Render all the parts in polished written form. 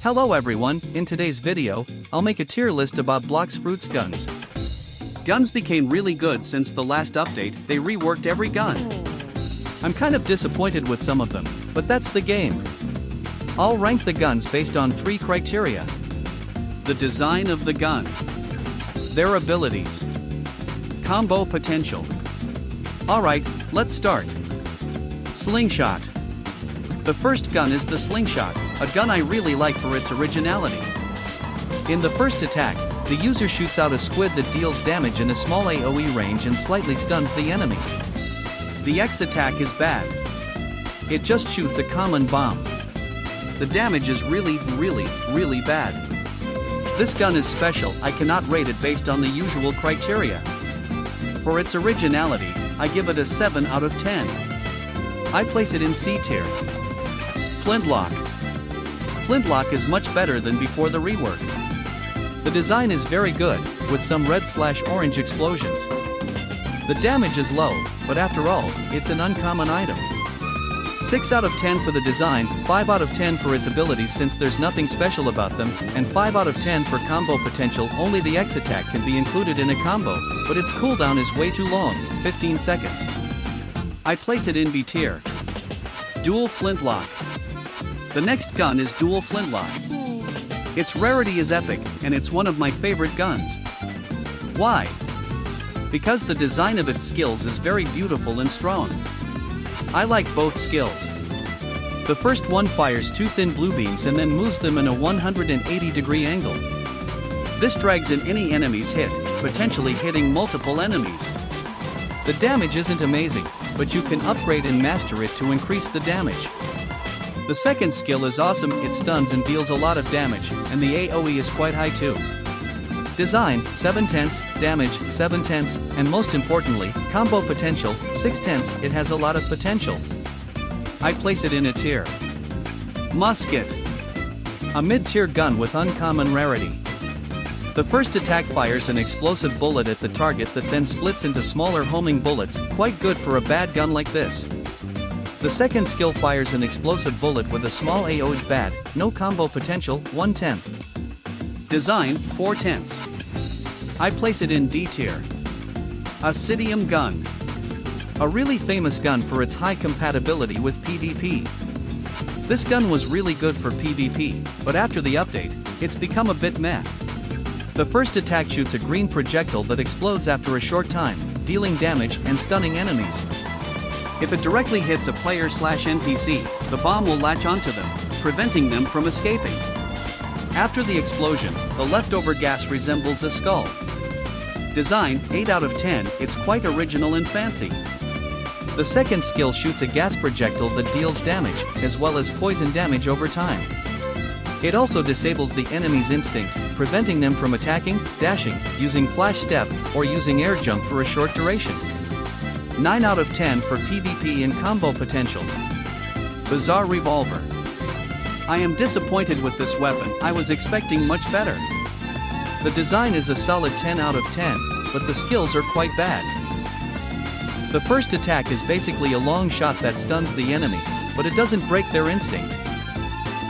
Hello everyone, in today's video, I'll make a tier list about Blox Fruits guns. Guns became really good since the last update, they reworked every gun. I'm kind of disappointed with some of them, but that's the game. I'll rank the guns based on 3 criteria. The design of the gun, their abilities, combo potential. Alright, let's start. Slingshot. The first gun is the Slingshot, a gun I really like for its originality. In the first attack, the user shoots out a squid that deals damage in a small AoE range and slightly stuns the enemy. The X attack is bad. It just shoots a common bomb. The damage is really bad. This gun is special, I cannot rate it based on the usual criteria. For its originality, I give it a 7 out of 10. I place it in C tier. Flintlock. Flintlock is much better than before the rework. The design is very good, with some red/orange explosions. The damage is low, but after all, it's an uncommon item. 6 out of 10 for the design, 5 out of 10 for its abilities since there's nothing special about them, and 5 out of 10 for combo potential. Only the X attack can be included in a combo, but its cooldown is way too long, 15 seconds. I place it in B tier. Dual Flintlock. The next gun is Dual Flintlock. Its rarity is epic, and it's one of my favorite guns. Why? Because the design of its skills is very beautiful and strong. I like both skills. The first one fires 2 thin blue beams and then moves them in a 180-degree angle. This drags in any enemy's hit, potentially hitting multiple enemies. The damage isn't amazing, but you can upgrade and master it to increase the damage. The second skill is awesome, it stuns and deals a lot of damage, and the AoE is quite high too. Design, 7/10, damage, 7/10, and most importantly, combo potential, 6/10, it has a lot of potential. I place it in a tier. Musket. A mid-tier gun with uncommon rarity. The first attack fires an explosive bullet at the target that then splits into smaller homing bullets, quite good for a bad gun like this. The second skill fires an explosive bullet with a small AoE bad, no combo potential, 1/10. Design, 4/10. I place it in D tier. Acidum gun. A really famous gun for its high compatibility with PvP. This gun was really good for PvP, but after the update, it's become a bit meh. The first attack shoots a green projectile that explodes after a short time, dealing damage and stunning enemies. If it directly hits a player/NPC, the bomb will latch onto them, preventing them from escaping. After the explosion, the leftover gas resembles a skull. Design, 8 out of 10, it's quite original and fancy. The second skill shoots a gas projectile that deals damage, as well as poison damage over time. It also disables the enemy's instinct, preventing them from attacking, dashing, using flash step, or using air jump for a short duration. 9 out of 10 for PvP and combo potential. Bizarre revolver. I am disappointed with this weapon, I was expecting much better. The design is a solid 10 out of 10, but the skills are quite bad. The first attack is basically a long shot that stuns the enemy, but it doesn't break their instinct.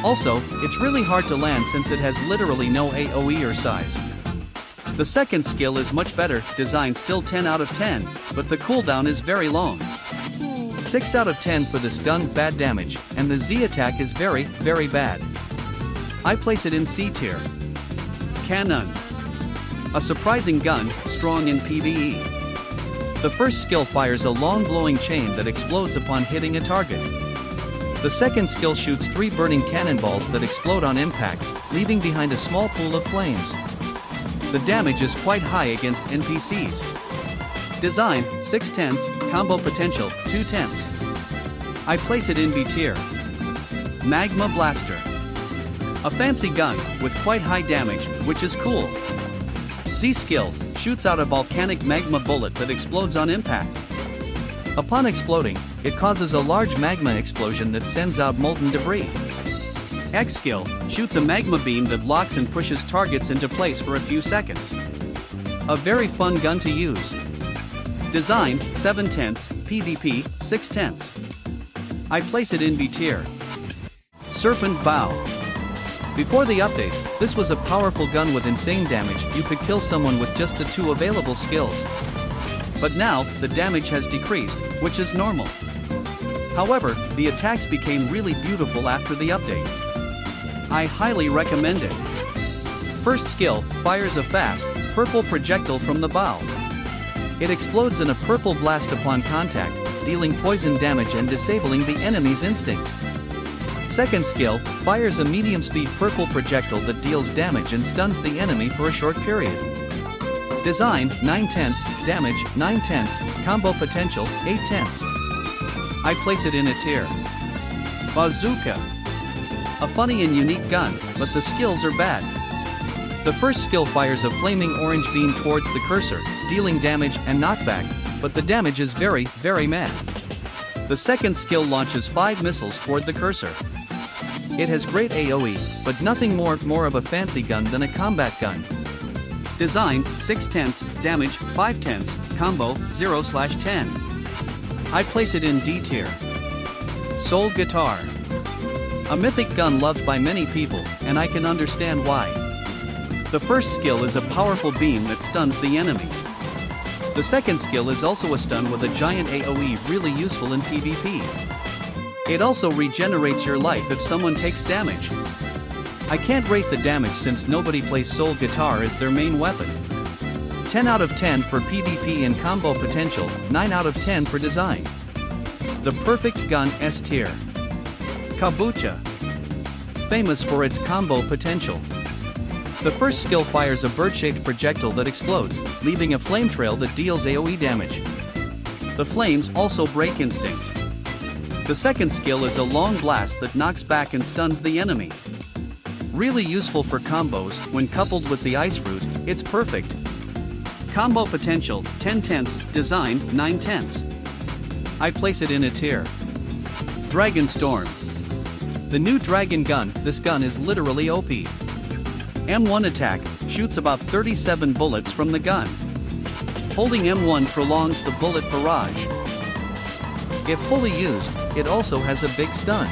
Also, it's really hard to land since it has literally no AoE or size. The second skill is much better, design still 10 out of 10, but the cooldown is very long. 6 out of 10 for this gun, bad damage, and the Z attack is very bad. I place it in C tier. Cannon. A surprising gun, strong in PvE. The first skill fires a long glowing chain that explodes upon hitting a target. The second skill shoots 3 burning cannonballs that explode on impact, leaving behind a small pool of flames. The damage is quite high against NPCs. Design, 6/10, combo potential, 2/10. I place it in B tier. Magma Blaster. A fancy gun, with quite high damage, which is cool. Z skill, shoots out a volcanic magma bullet that explodes on impact. Upon exploding, it causes a large magma explosion that sends out molten debris. X skill, shoots a magma beam that locks and pushes targets into place for a few seconds. A very fun gun to use. Design, 7/10, PvP, 6/10. I place it in B tier. Serpent Bow. Before the update, this was a powerful gun with insane damage. You could kill someone with just the 2 available skills. But now, the damage has decreased, which is normal. However, the attacks became really beautiful after the update. I highly recommend it. First skill, fires a fast, purple projectile from the bow. It explodes in a purple blast upon contact, dealing poison damage and disabling the enemy's instinct. Second skill, fires a medium-speed purple projectile that deals damage and stuns the enemy for a short period. Design, 9/10, damage, 9/10, combo potential, 8/10. I place it in a tier. Bazooka. A funny and unique gun, but the skills are bad. The first skill fires a flaming orange beam towards the cursor, dealing damage and knockback, but the damage is very, very meh. The second skill launches 5 missiles toward the cursor. It has great AoE, but nothing more of a fancy gun than a combat gun. Design, 6/10, damage, 5/10, combo, 0/10. I place it in D tier. Soul Guitar. A mythic gun loved by many people, and I can understand why. The first skill is a powerful beam that stuns the enemy. The second skill is also a stun with a giant AoE, really useful in PvP. It also regenerates your life if someone takes damage. I can't rate the damage since nobody plays Soul Guitar as their main weapon. 10 out of 10 for PvP and combo potential, 9 out of 10 for design. The perfect gun, S tier. Kucha. Famous for its combo potential. The first skill fires a bird-shaped projectile that explodes, leaving a flame trail that deals AoE damage. The flames also break instinct. The second skill is a long blast that knocks back and stuns the enemy. Really useful for combos. When coupled with the ice fruit, it's perfect. Combo potential, 10/10, design, 9/10. I place it in a tier. Dragon Storm. The new dragon gun, this gun is literally OP. M1 attack, shoots about 37 bullets from the gun. Holding M1 prolongs the bullet barrage. If fully used, it also has a big stun.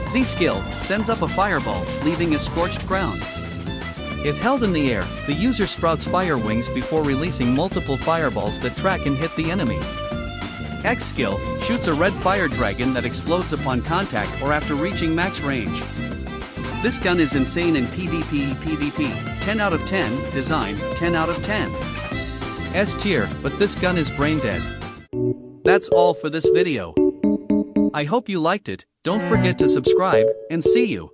Z skill, sends up a fireball, leaving a scorched ground. If held in the air, the user sprouts fire wings before releasing multiple fireballs that track and hit the enemy. X skill, shoots a red fire dragon that explodes upon contact or after reaching max range. This gun is insane in PvP, 10 out of 10, design, 10 out of 10. S tier, but this gun is brain dead. That's all for this video. I hope you liked it. Don't forget to subscribe, and see you.